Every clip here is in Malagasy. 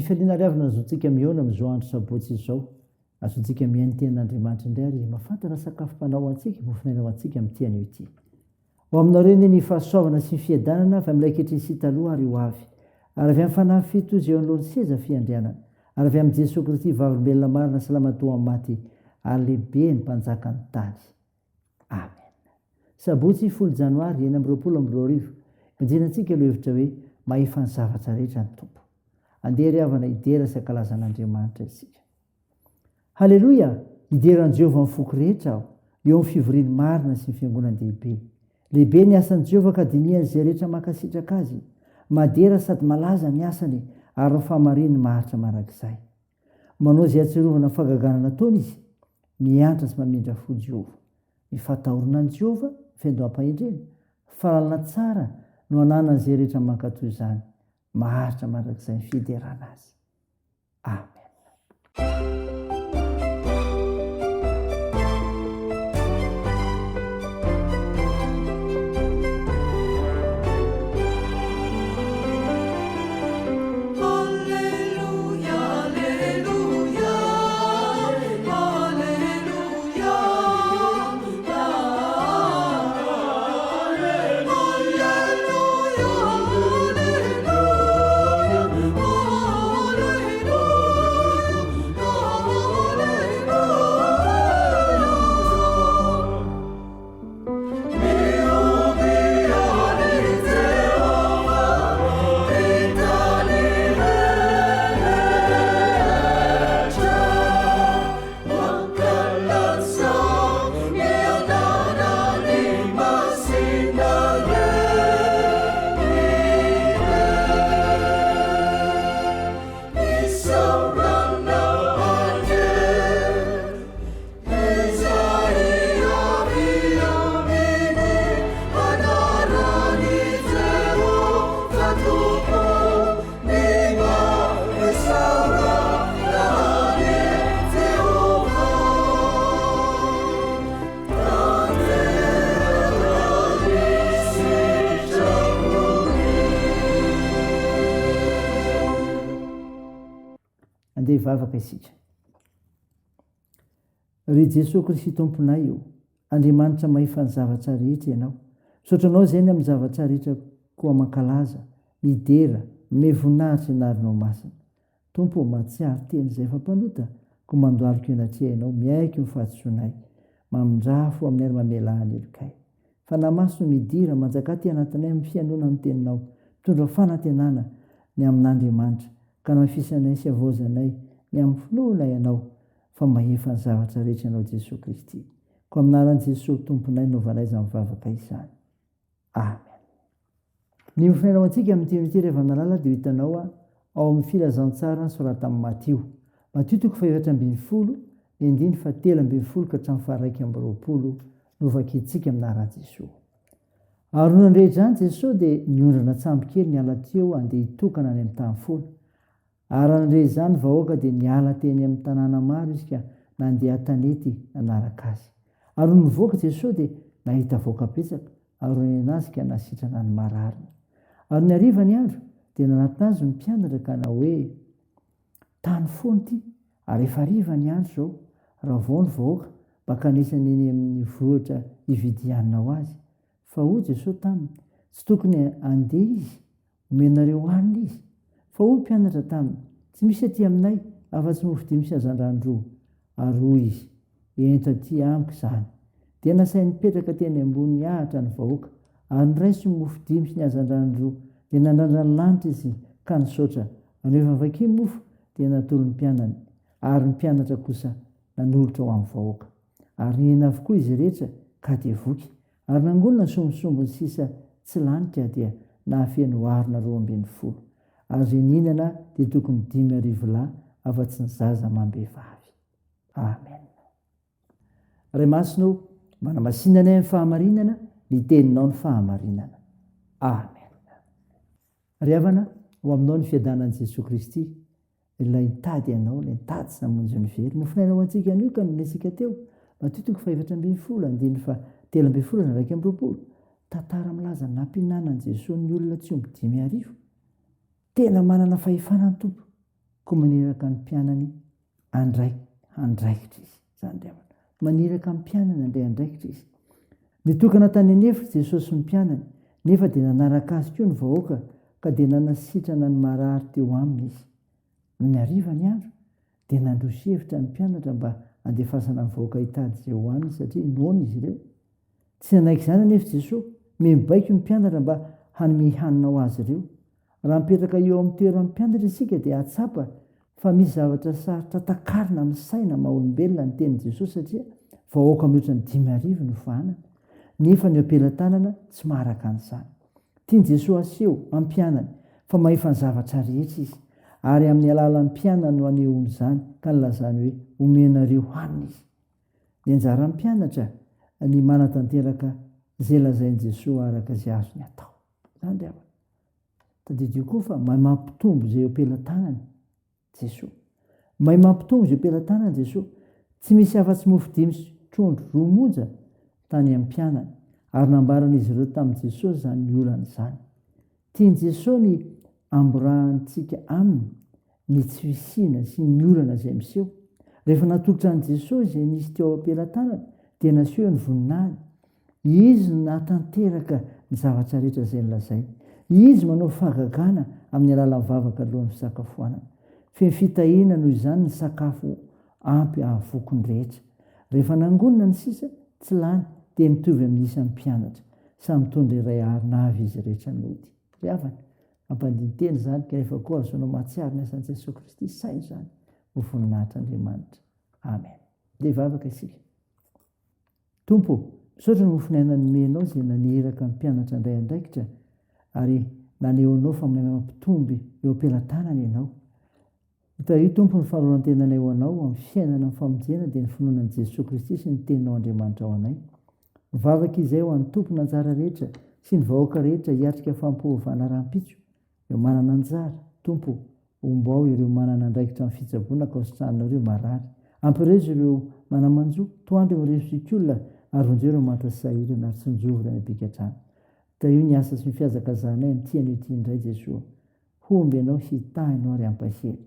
fifaliana riavana azontsika miona am'izao andro sabotsy izao, azontsika mihainy tenin'Andriamanitra indray ary mahafantatra sakafom-panao antsika, mofinaina ao antsika amin'ity anio ity. Ho aminareo ny fahasoavana sy ny fiadanana avy amin'ilay ankehitriny sy taloha ary ho avy, ary avy amin'ny fanahy fitozy eo anoloan'ny seza fiandrianana, ary avy amin'ny Jesosy Kristy vavolombelona marina salamatoa amin'ny maty, ary lehibe ny mpanjaka ny tany. Amen. Sabotsy 10 Janoary 2022, ipanjinantsika ilay hevitra hoe mahefa ny zavatra rehetra ny Tompo. Andeha ry havana idera sy ankalazan'Andriamanitra isika. Halleloia! Ideran'i Jehovah amin'ny foko rehetra aho, eo amin'ny fivoriany marina sy ny fiangonan-dehibe. Lehibe ny asan'i Jehovah ka dinihany izay rehetra mankasitraka azy. Madera sady malaza ny asany, ary ny fahamarinany maharitra manakizay. Manao izay atsirovana ny fahagagana nataony izy, miantra sy mamindra fo Jehovah. Mifatahorana an'i Jehovah, fiandoham-pahendrena, falalana tsara no ananany izay rehetra mankatoy izany. Maharitra mandrakizay ny fiderana azy. Amen. Andeha hivavaka isika. Ry Jesosy Kristy Tomponay io, Andriamanitra mahefa ny zavatra rehetra ianao. Misaotra anao izay ny amin'ny zavatra rehetra koa mankalaza, midera, mevonahitra inarinao masina. Tompo, mahatsiaro teny izay fampanota, ko mandoaliko ianatria ianao, miaiky ny fahatsoanay, mamindrafo amin'ny ary mamelahany elokay. Fa namaso no midira, manjakaty anatinay amin'ny fianonana ny teninao, mitondra fanantenana ny amin'Andriamanitra, ka nafisanay sy avozanay ny amin'ny finoana ianao, fa mahefa ny zavatra rehetra ianao Jesosy Kristy. Ko aminaran'i Jesosy Tomponay novanay izany mivavaka izany. Amen. Ny mofinainao antsika amin'ny teny rehefa nalala dia hitanao ao amin'ny filazantsara sorata amin'ny Matio. Matio 7:20, ny 7:20 ka hatramin'ny 1:20 novakitsika aminaran'i Jesosy. Ary noho nandrehitra any Jesosy dia niondrana tsambo kely niala teo andeha hitokana any amin'ny tany foana. Ary nandre izany vahoaka dia niala teny amin'ny tanàna maro izy ka nandeha tanety nanaraka azy. Ary noho nivoaka Jesosy dia nahita vahoaka betsaka, ary neny azy ka nasitrana ny mararina. Ary ny hariva ny andro dia nanantona azy ny mpianatra ka na hoe tany foana ity, ary efa hariva ny andro izao, raha vao ny vahoaka mba kanesany eny amin'ny vohitra hividianao azy. Fa hoy Jesosy taminy, tsy tokony andeha izy, omenareo hanina izy. Fa hoy mpianatra taminy, tsy misy aty aminay afa-tsy mofo dimy sy azan-drano. Ary hoy izy, ento aty amiko izany. Dia nasainy nipetraka teny ambony ahitra ny vahoaka, ary niraisy ny mofo dimy sy ny azan-drano, dia nandrandra ny lanitra izy ka nisaotra. Ary rehefa nivaki ny mofo dia natolo ny mpianany, ary ny mpianatra kosa nanolotra ho amin'ny vahoaka. Ary nihina avokoa izy rehetra ka dia voky. Ary nangolona ny sombosombony sisa tsy lanitra dia nahafeno arina 12. Ary izay nihinana dia tokony 5,000 lahy afa-tsy ny zaza amam-behivavy. Amen. Ray masino, manamasinanay amin'ny fahamarinana, ny teninao ny fahamarinana. Amen. Ry havana, ho aminao ny fiadanan'i Jesosy Kristy, ilay nitady ianao, ilay nitady sy namonjy ny very. Mofinainao antsika anio ka nonesika teo, Matio 4:20, 7:20, tantara milaza ny nampinanan' Jesosy ny olona tsy omby 5,000. Tena manana fahefana ny Tompo. koa maneraka ny mpianany andraikitra izy zany Andriamanitra. Maniraka ny mpianany andray andraikitra izy. Nitokana tany anefitra Jesosy ny mpianany, nefa dia nanaraka azy koa ny vahoaka ka dia nanasitrana ny marary teo aminy izy. Ny hariva ny andro dia nandroshevitra ny mpianatra mba handefasana ny vahoaka hitady izay hohaniny satria noana izy ireo. Tsy nanaiky izany anefa Jesosy, mibaiko ny mpianatra mba hanome hanina ho azy ireo. Raha mipetraka eo amin'ny toeran'ny mpianatra isika dia atsapa fa misy zavatra sarotra takarina amin'ny saina maha-olombelona ny tenin' Jesosy satria vahoaka mihoatra ny 5,000 no fahanana. Nefa ny am-pelantanana tsy maharaka an'izany. Tiany Jesosy aseho ampianany fa mahefa ny zavatra rehetra izy, ary amin'ny alalan'ny mpianany no anehoany izany ka nilazany hoe omenareo hanina izy. Ny anjaran'ny mpianatra ny manatanteraka izay lazain'i Jesosy araka izay azony atao. Zany Andriamanitra. Tadidio koa fa mahay mampitombo izay eo am-pelantanany Jesosy. Mahay mampitombo izay eo am-pelantanany Jesosy. Tsy misy afa-tsy mofo 5 trondro 2 monja tany amin'ny mpianany, ary nambaran'izy ireo tamin'i Jesosy zany ny olana izany. Tiany Jesosy ny amborahantsika aminy ny tsy fisiana sy ny olana izay miseho. Rehefa natolotra an'i Jesosy izay nisy teo am-pelantanana dia naseho ny voninahiny. Izy natanteraka ny zavatra rehetra izay nolazainy. Izy manao fahagagana amin'ny alalan'ny vavaka alohan'ny fisakafoanana. Feno fitahiana noho izany ny sakafo ampy ahavoky ny rehetra. Rehefa nangonina ny sisa tsy lany dia mitovy amin'ny isan'ny mpianatra. Samy mitondra iray arina avy izy rehetra nody. Riavana, ampandinteny izany ka rehefa koa azonao mahatsiaro ny asan'i Jesosy Kristy saina izany ho voninahitr'Andriamanitra. Amen. Dia vavaka isika. Tompo, misaotra ny mofinainany menao izay naniraka ny mpianatra indray andraikitra ary nanehoanao fa mampitomby eo am-pelantanana ianao. Hita io Tompo ny faharolan-tenanay ho anao amin'ny fiainana amin'ny famonjena dia ny finoanan'i Jesosy Kristy sy ny teninao Andriamanitra ao anay. Mivavaka izay ho an'ny tompona anjara rehetra sy ny vahoaka rehetra hiatrika fampiovana rahampitso. Eo manana anjara, Tompo, ombo ao ireo manana andraikitra amin'ny fitsaboana ka hositranareo marary. Ampireo ireo manamanjo, toandro ireo resika ary vonjeo manta sahirana ary tsonjovina ny abikatrano. Io ny asa sy ny fiazakazanay amin'ny tian'io ity indray Jesosy. Homby ianao hitahinao ary ampahely.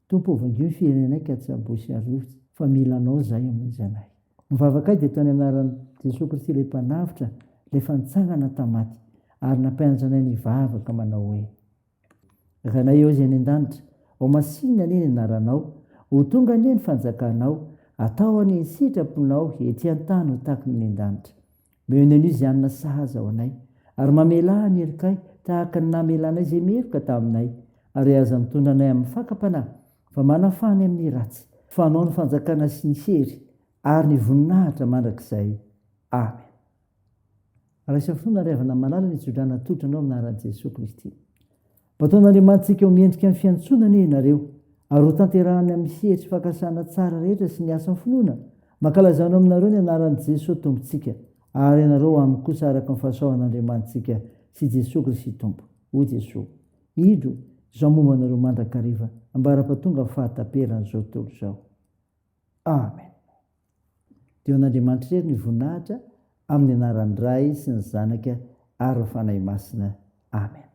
Tompo, vangio ny firenenay ka tsy habosy arovitsy fa milanao zahay hamonjy anay. Mivavaka dia tao ny anaran'i Jesosy Kristy ilay mpanavitra, ilay fanitsangana tamaty ary nampianatra anay ny vavaka manao hoe: Ranay eo izay any an-danitra, ao masinina anie ny anaranao, ho tonga anie ny fanjakanao, atao anie ny sitraponao ety an-tany ho tahaka ny an-danitra. Meo anio izy anina sahaza ao anay, ary mamela ny erikay tahaka ny namelanay izay meroka taminay, ary aza mitondra anay amin'ny fakapanahy, fa manafany amin'ny ratsy, fa anao ny fanjakana sy ny hery ary ny voninahitra mandrakizay. Amen. Raisa finoana riavana malala ny ijodrana totranao amin'ny anaran'i Jesosy Kristy. Bataon'Andriamantsika ho miendrika ny fiantsonana ianareo, ary ho tanterahany amin'ny hery sy fakasana tsara rehetra sy ny asan'ny finoana. Mankalazana aminareo ny anaran'i Jesosy Tompontsika, ary ianareo aminy kosa araka ny fahasoavan'Andriamantsika sy Jesosy Kristy Tompo. O Jesosy, idro izao momba anareo mandrakariva, ambara-pahatonga fahataperan'izao tontolo izao. Amen. Dia an'Andriamanitra irery ny voninahitra amin'ny anaran'ny Ray sy ny Zanaka ary ny fanahy masina. Amen.